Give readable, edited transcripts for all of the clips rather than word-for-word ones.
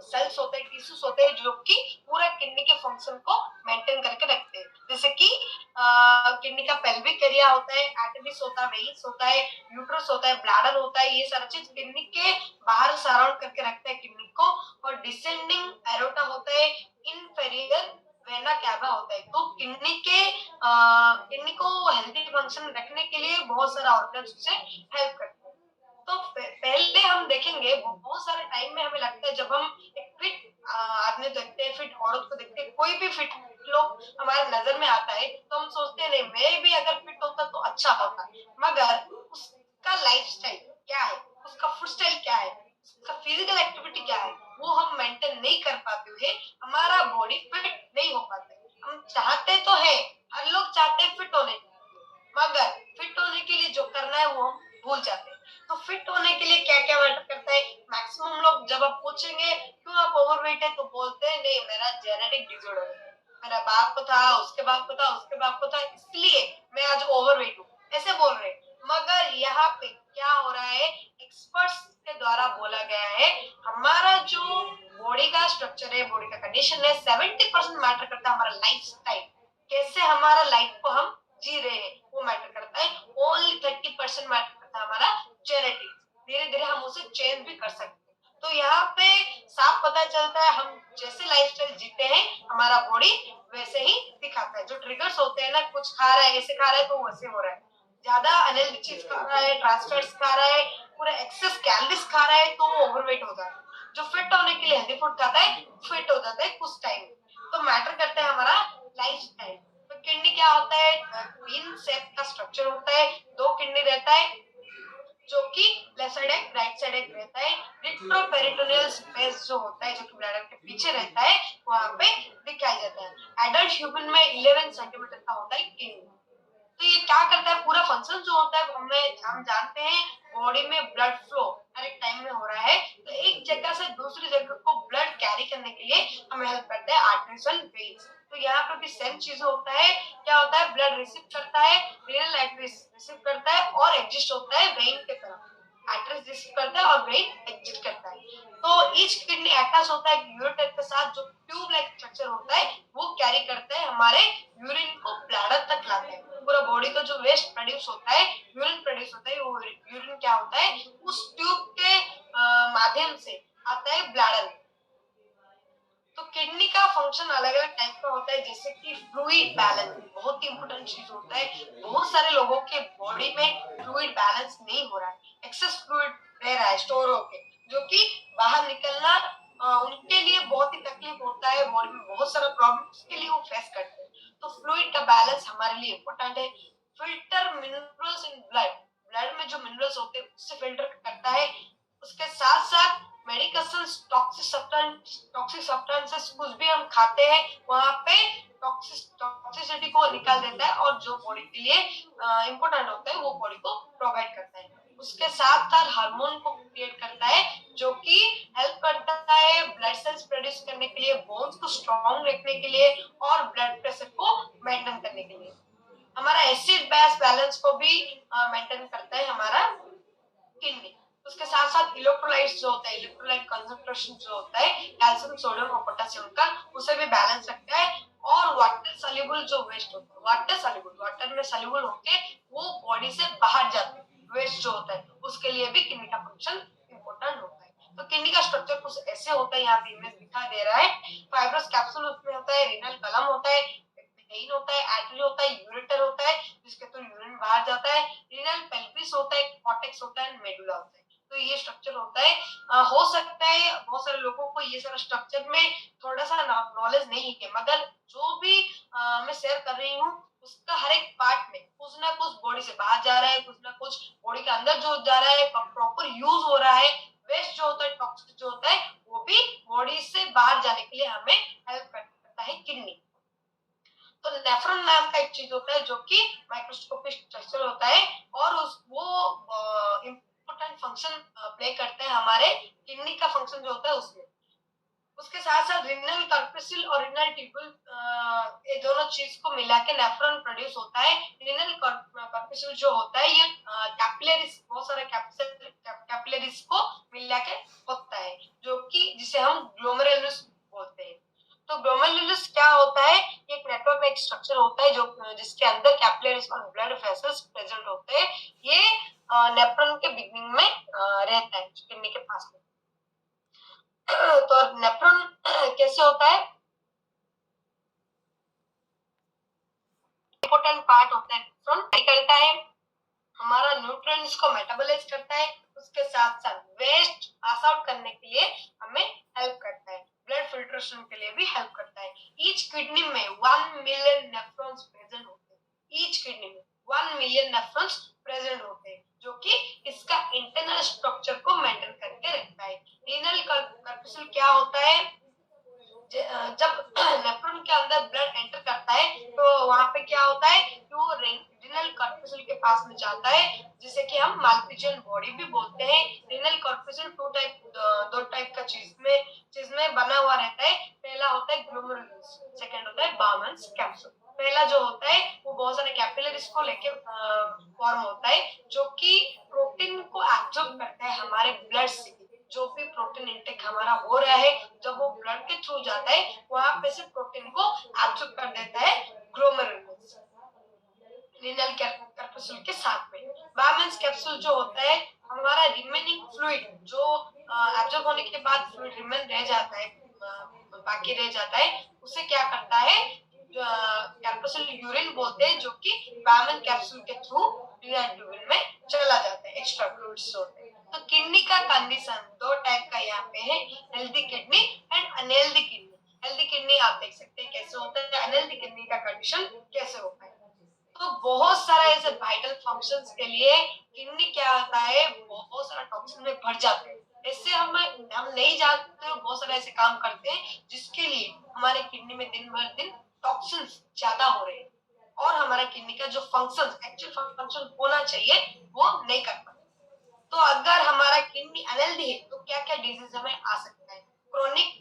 Sales होते हैं, tissues होते हैं जो कि पूरा किडनी के फंक्शन को मेंटेन करके रखते हैं। जैसे कि किडनी का पेल्विक एरिया होता है, आर्टरीज होता है, वेन्स होता है, यूट्रस होता है, ब्लैडर होता है, ये सारा चीज किडनी के बाहर सराउंड करके रखता है किडनी को। और डिसेंडिंग एरोटा होता है, इंफेरियर वेना कैवा होता है। तो किडनी को हेल्दी फंक्शन रखने के लिए बहुत सारा ऑर्गन्स से हेल्प करते हैं। तो पहले हम देखेंगे बहुत सारे टाइम में हमें लगता है जब हम एक फिट आदमी देखते हैं, फिट औरत को देखते हैं, कोई भी फिट लोग हमारे नजर में आता है तो हम सोचते हैं नहीं मैं भी अगर फिट होता तो अच्छा होता। मगर उसका लाइफस्टाइल क्या है, उसका फूड स्टाइल क्या है, उसका फिजिकल एक्टिविटी क्या है, वो हम मेंटेन नहीं कर पाते हुए हमारा बॉडी फिट नहीं हो पाता। हम चाहते तो है, हर लोग चाहते हैं फिट होने, मगर फिट होने के लिए जो करना है वो हम भूल जाते हैं। तो फिट होने के लिए क्या क्या मैटर करता है, मैक्सिमम लोग जब आप पूछेंगे क्यों आप ओवरवेट है तो बोलते हैं नहीं मेरा जेनेटिक डिसऑर्डर है, मेरा बाप को था, उसके बाप को था, उसके बाप को था, इसलिए मैं आज ओवरवेट हूँ, ऐसे बोल रहे हैं। मगर यहाँ पे क्या हो रहा है, एक्सपर्ट्स के द्वारा बोला गया है हमारा जो बॉडी का स्ट्रक्चर है, बॉडी का कंडीशन है, 70% मैटर करता है हमारा लाइफ स्टाइल, कैसे हमारा लाइफ को हम जी रहे हैं वो मैटर करता है। ओनली 30% मैटर करता है हमारा जेनेटिक्स, धीरे धीरे हम उसे चेंज भी कर सकते हैं। तो यहाँ पे साफ पता चलता है हम जैसे लाइफस्टाइल जीते हैं हमारा बॉडी वैसे ही दिखाता है। जो ट्रिगर्स होते हैं ना, कुछ खा रहा है ऐसे खा रहा है तो वैसे हो रहा है, ज्यादा अनहेल्दी चीज खा रहा है, ट्रांसफैट्स खा रहा है, पूरा एक्सेस कैलोरीज खा रहा है तो वो ओवरवेट हो जाता है। जो फिट होने के लिए हेल्दी फूड खाता है फिट हो जाता है कुछ टाइम। तो मैटर करता है हमारा लाइफ स्टाइल। तो किडनी क्या होता है, बीन शेप का स्ट्रक्चर होता है, दो किडनी रहता है जो कि लेफ्ट साइड एक राइट साइड एक रहता है। रिट्रोपेरिटोनियल स्पेस जो होता है जो कि ब्लैडर के पीछे रहता है वहां पे दिखाई देता है। एडल्ट ह्यूमन में 11 सेंटीमीटर का होता है किडनी। तो ये क्या करता है, पूरा फंक्शन जो होता है हम जानते हैं बॉडी में ब्लड फ्लो हर एक टाइम में हो रहा है, तो एक जगह से दूसरी जगह को ब्लड कैरी करने के लिए हमें हेल्प करते हैं आर्टरीज एंड वेन्स। तो यहाँ पे भी सेम चीज होता है, क्या होता है ब्लड रिसीव करता है, रीनल आर्टरीज रिसीव करता है और एग्जिस्ट होता है वेन के तरफ, आर्टरीज रिसीव करता है और वेन एग्जिस्ट करता है। तो ईच किडनी अटैच होता है यूरेटर के साथ, जो ट्यूब लाइक स्ट्रक्चर होता है वो कैरी करता है हमारे यूरिन को ब्लैडर तक लाता है। पूरा बॉडी का जो वेस्ट प्रोड्यूस होता है, यूरिन प्रोड्यूस होता है, वो यूरिन क्या होता है उस ट्यूब के माध्यम से आता है ब्लैडर में। तो किडनी का फंक्शन अलग अलग टाइप का होता है, जैसे कि फ्लूइड बैलेंस बहुत ही इंपॉर्टेंट चीज होता है। बहुत सारे लोगों के बॉडी में फ्लूइड बैलेंस नहीं हो रहा है, एक्सेस फ्लूइड रह रहा है स्टोर होके, जो कि बाहर निकलना उनके लिए बहुत ही तकलीफ होता है, बॉडी में बहुत सारा प्रॉब्लम्स के लिए वो फेस करते हैं। तो फ्लूइड का बैलेंस हमारे लिए इम्पोर्टेंट है। Filter minerals in blood, blood में जो मिनरल्स होते हैं उससे फिल्टर करता है। उसके साथ साथ मेडिकेशंस, टॉक्सिक सब्सटेंसेस कुछ भी हम खाते हैं वहां पे टॉक्सिसिटी को निकाल देता है और जो बॉडी के लिए इम्पोर्टेंट होता है वो बॉडी को प्रोवाइड करता है। उसके साथ साथ हार्मोन को क्रिएट करता है जो कि हेल्प करता है ब्लड सेल्स प्रोड्यूस करने के लिए, बोन्स को स्ट्रॉन्ग रखने के लिए और ब्लड प्रेशर को मेंटेन करने के लिए। हमारा एसिड बेस बैलेंस को भी मेंटेन करता है हमारा किडनी। उसके साथ साथ इलेक्ट्रोलाइट्स जो होता है, इलेक्ट्रोलाइट कंसंट्रेशन जो होता है कैल्शियम, सोडियम और पोटेशियम का, उसे भी बैलेंस रखता है। और वाटर सॉल्युबल जो वेस्ट होता है, वाटर सॉल्युबल, वाटर में सॉल्युबल होके वो बॉडी से बाहर जाते हैं वेस्ट जो होता है, उसके लिए भी किडनी का फंक्शन इंपॉर्टेंट होता है। तो किडनी का स्ट्रक्चर कुछ ऐसे होता है, यहाँ पे इमेज दिखाई दे रहा है। फाइब्रस कैप्सूल उसमें होता है, रीनल कलम होता है, वेइन होता है, आर्टरी होता है, यूरेटर होता है जिसके थ्रू यूरिन बाहर जाता है, रीनल पेल्विस होता है, कॉर्टेक्स होता है, मेडुला होता है। तो ये स्ट्रक्चर होता है। हो सकता है बहुत सारे लोगों को ये सारा स्ट्रक्चर में थोड़ा सा नॉलेज नहीं है, मगर जो भी मैं शेयर कर रही हूँ उसका हर एक पार्ट में कुछ ना कुछ बॉडी से बाहर जा रहा है, कुछ ना कुछ बॉडी के अंदर जो जा रहा है प्रॉपर यूज हो रहा है। वेस्ट जो होता है, टॉक्सिक जो होता है वो भी बॉडी से बाहर जाने के लिए हमें हेल्प करता है किडनी। तो नेफ्रॉन नाम का एक चीज होता है जो कि माइक्रोस्कोपिक स्ट्रक्चर होता है और वो इम्पोर्टेंट फंक्शन प्ले करता है हमारे किडनी का फंक्शन जो होता है उसमें। उसके साथ साथ रिनल कॉर्पस्कुल और रिनल ट्यूबुल ये दोनों चीज को मिला के नेफ्रॉन प्रोड्यूस होता है। रिनल कॉर्पस्कुल जो होता है ये कैपिलरीज, बहुत सारे कैपिलरीज को मिला के होता है, जो कि जिसे हम ग्लोमेरुलस बोलते हैं। तो ग्लोमेरुलस क्या होता है? ये एक नेटवर्क में एक स्ट्रक्चर होता है जो जिसके अंदर कैपिलरीज और ब्लड वेसल्स प्रेजेंट होते हैं। ये नेफ्रॉन के बिगिनिंग में रहता है, किडनी के पास में। तो नेफ्रॉन कैसे होता है? इंपॉर्टेंट पार्ट होता है। नेफ्रॉन क्या करता है? हमारा न्यूट्रिएंट्स को मेटाबोलाइज करता है, उसके साथ साथ वेस्ट पास आउट करने के लिए हमें हेल्प करता है, ब्लड फिल्ट्रेशन के लिए भी हेल्प करता है। ईच किडनी में 1 मिलियन नेफ्रॉन्स प्रेजेंट होते हैं। ईच किडनी में 1 मिलियन नेफ्रॉन्स प्रेजेंट होते हैं, जो कि इसका इंटरनल स्ट्रक्चर को मेंटेन करके रखता है। रीनल कॉर्पस्कुल क्या होता है? जब नेफ्रॉन के अंदर ब्लड एंटर करता है तो वहां पे क्या होता है कि वो रीनल कॉर्पस्कुल के पास में जाता है, जिसे कि हम मालपिजियन बॉडी भी बोलते हैं। रीनल कॉर्पस्कुल दो टाइप का चीज में बना हुआ रहता है। पहला होता है ग्लोमेरुलस, सेकंड होता है बाउमन्स कैप्सूल। पहला जो होता है वो बहुत सारे कैपिलरीज को लेके फॉर्म होता है, जो कि प्रोटीन को एब्जॉर्ब करता है हमारे ब्लड से। जो भी प्रोटीन इंटेक हमारा हो रहा है, जब वो ब्लड के थ्रू जाता है वहां पे से प्रोटीन को एब्जॉर्ब कर देता है ग्लोमेरुलस रीनल कॉर्पस्कुल के साथ में। बायमेंस कैप्सूल जो होता है हमारा रिमेनिंग फ्लूइड, जो एब्जॉर्ब होने के बाद फ्लूइड रिमेन रह जाता है, बाकी रह जाता है, उसे क्या करता है? कैप्सूल यूरिन बोलते हैं, जो कि बायमेन कैप्सूल के थ्रू यूरिन में चला जाता है, एक्स्ट्रा फ्लूइड्स होते हैं। तो किडनी का कंडीशन दो टाइप का यहाँ पे है, healthy kidney and unhealthy kidney. Healthy kidney आप देख सकते हैं कैसे होता है, अनहेल्दी किडनी का कंडीशन कैसे होता है। तो बहुत सारा ऐसे वाइटल फंक्शंस के लिए किडनी क्या होता है, बहुत सारा टॉक्सिन में भर जाते हैं। इससे हम नहीं जानते हो, बहुत सारे ऐसे काम करते हैं जिसके लिए हमारे किडनी में दिन भर दिन टॉक्सिन्स ज्यादा हो रहे हैं, और हमारा किडनी का जो फंक्शन, एक्चुअल फंक्शन होना चाहिए, वो नहीं कर पाते। तो अगर हमारा किडनी अनहेल्दी है तो क्या क्या डिजीज हमें आ सकता है? क्रोनिक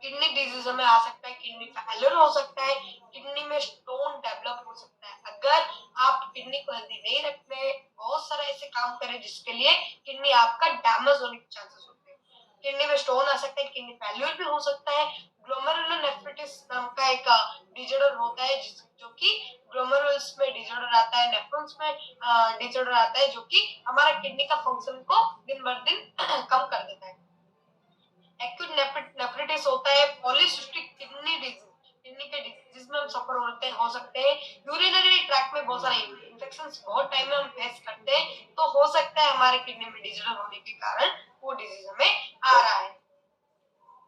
किडनी डिजीज हमें आ सकता है, किडनी फेलियर हो सकता है, किडनी में स्टोन डेवलप हो सकता है। अगर आप किडनी को हेल्दी नहीं रखते, बहुत सारे ऐसे काम करें जिसके लिए किडनी आपका डैमेज होने के चांसेस होते हैं। किडनी में स्टोन आ सकता है, किडनी फेलियर भी हो सकता है। ग्लोमेरुलोनेफ्रिटिस नाम का एक डिसऑर्डर होता है, जो कि ग्लोमेरुल्स में डिसऑर्डर आता है, नेफ्रॉन्स में डिसऑर्डर आता है, जो कि हमारा किडनी का फंक्शन को दिन भर दिन कम कर देता है। एक्यूट नेफ्रिटिस होता है, पॉलीसिस्टिक किडनी डिजीज, किडनी के डिजीज में हम सफर होते हो सकते हैं। यूरिनरी ट्रैक्ट में बहुत सारे इन्फेक्शंस बहुत टाइम में हम फेस करते हैं, तो हो सकता है हमारे किडनी में डिसऑर्डर होने के कारण वो डिजीज हमें आ रहा है।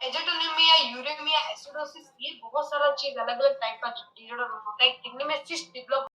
एजिटोनिमिया, यूरेमिया, एसिडोसिस, ये बहुत सारा चीज अलग अलग टाइप का डिसऑर्डर होता है। किडनी में सिस्ट डेवलप